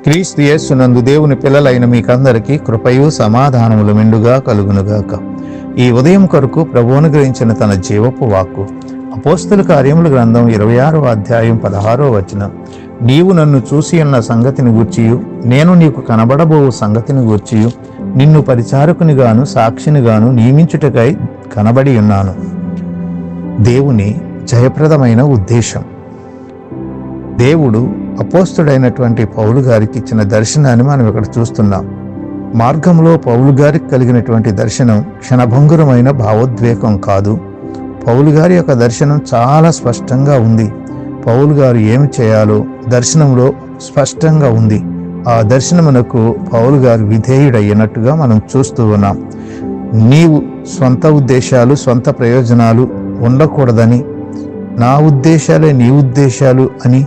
క్రీస్తు యేసునందు దేవుని పిల్లలైన మీకందరికీ కృపయు సమాధానములు మెండుగా కలుగునుగాక. ఈ ఉదయం కొరకు ప్రభువు అనుగ్రహించిన తన జీవపు వాక్కు అపోస్తల కార్యముల గ్రంథం 26వ అధ్యాయం 16వ వచనం. నీవు నన్ను చూసి ఉన్న సంగతిని గూర్చియు నేను నీకు కనబడబోవు సంగతిని గూర్చియు నిన్ను పరిచారకునిగాను సాక్షినిగాను నియమించుటకై కనబడి ఉన్నాను. దేవుని జయప్రదమైన ఉద్దేశం. దేవుడు అపోస్తుడైనటువంటి పౌలు గారికి ఇచ్చిన దర్శనాన్ని మనం ఇక్కడ చూస్తున్నాం. మార్గంలో పౌలు గారికి కలిగినటువంటి దర్శనం క్షణభంగురమైన భావోద్వేగం కాదు. పౌలు గారి యొక్క దర్శనం చాలా స్పష్టంగా ఉంది. పౌలు గారు ఏమి చేయాలో దర్శనంలో స్పష్టంగా ఉంది. ఆ దర్శనమునకు పౌలు గారు విధేయుడయ్యినట్టుగా మనం చూస్తూ ఉన్నాం. నీవు స్వంత ఉద్దేశాలు స్వంత ప్రయోజనాలు ఉండకూడదని, నా ఉద్దేశాలే నీ ఉద్దేశాలు అని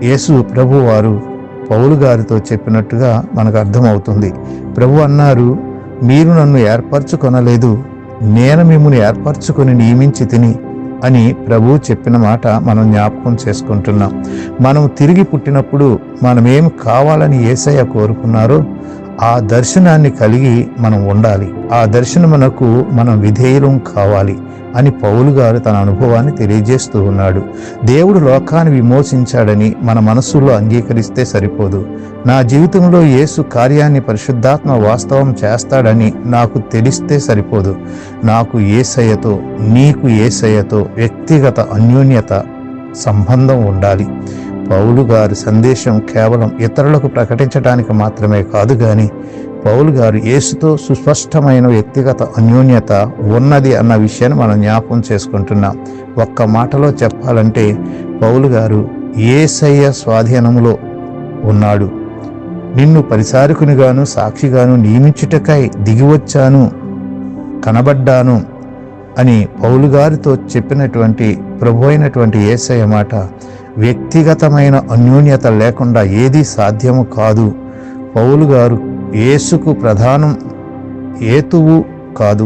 యేసు ప్రభు వారు పౌలు గారితో చెప్పినట్టుగా మనకు అర్థమవుతుంది. ప్రభు అన్నారు, మీరు నన్ను ఏర్పరచుకొనలేదు, నేను మిమ్మల్ని ఏర్పరచుకొని నియమించి తిని అని ప్రభు చెప్పిన మాట మనం జ్ఞాపకం చేసుకుంటున్నాం. మనం తిరిగి పుట్టినప్పుడు మనం ఏం కావాలని యేసయ్య కోరుకున్నారో ఆ దర్శనాన్ని కలిగి మనం ఉండాలి. ఆ దర్శనమునకు మనం విధేయులం కావాలి అని పౌలు గారు తన అనుభవాన్ని తెలియజేస్తూ ఉన్నాడు. దేవుడు లోకాన్ని విమోచించాడని మన మనస్సులో అంగీకరిస్తే సరిపోదు. నా జీవితంలో యేసు కార్యాన్ని పరిశుద్ధాత్మ వాస్తవం చేస్తాడని నాకు తెలిస్తే సరిపోదు. నాకు యేసయ్యతో, నీకు యేసయ్యతో వ్యక్తిగత అన్యోన్యత సంబంధం ఉండాలి. పౌలు గారి సందేశం కేవలం ఇతరులకు ప్రకటించడానికి మాత్రమే కాదు, కానీ పౌలు గారు యేసుతో సుస్పష్టమైన వ్యక్తిగత అన్యోన్యత ఉన్నది అన్న విషయాన్ని మనం జ్ఞాపకం చేసుకుంటున్నాం. ఒక్క మాటలో చెప్పాలంటే పౌలు గారు యేసయ్య స్వాధీనంలో ఉన్నాడు. నిన్ను పరిచారకునిగాను సాక్షిగాను నియమించుటకై దిగివచ్చాను, కనబడ్డాను అని పౌలు గారితో చెప్పినటువంటి ప్రభు అయినటువంటి యేసయ్య మాట వ్యక్తిగతమైన అన్యోన్యత లేకుండా ఏదీ సాధ్యము కాదు. పౌలు గారు యేసుకు ప్రధానం హేతువు కాదు.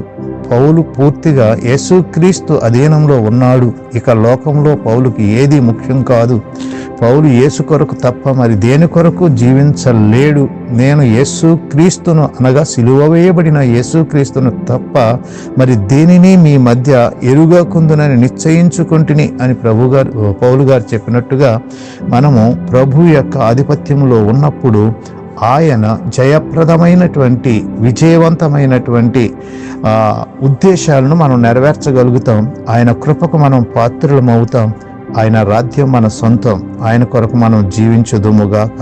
పౌలు పూర్తిగా యేసుక్రీస్తు అధీనంలో ఉన్నాడు. ఇక లోకంలో పౌలుకి ఏది ముఖ్యం కాదు. పౌలు యేసు కొరకు తప్ప మరి దేని కొరకు జీవించలేడు. నేను యేసుక్రీస్తును అనగా సిలువ వేయబడిన యేసుక్రీస్తును తప్ప మరి దేనిని మీ మధ్య ఎరుగకుందునని నిశ్చయించుకుంటుని అని పౌలు గారు చెప్పినట్టుగా మనము ప్రభు యొక్క ఆధిపత్యంలో ఉన్నప్పుడు ఆయన జయప్రదమైనటువంటి విజయవంతమైనటువంటి ఉద్దేశాలను మనం నెరవేర్చగలుగుతాం. ఆయన కృపకు మనం పాత్రులమవుతాం. ఆయన రాజ్యం మన సొంతం. ఆయన కొరకు మనం జీవించుదుముగాక.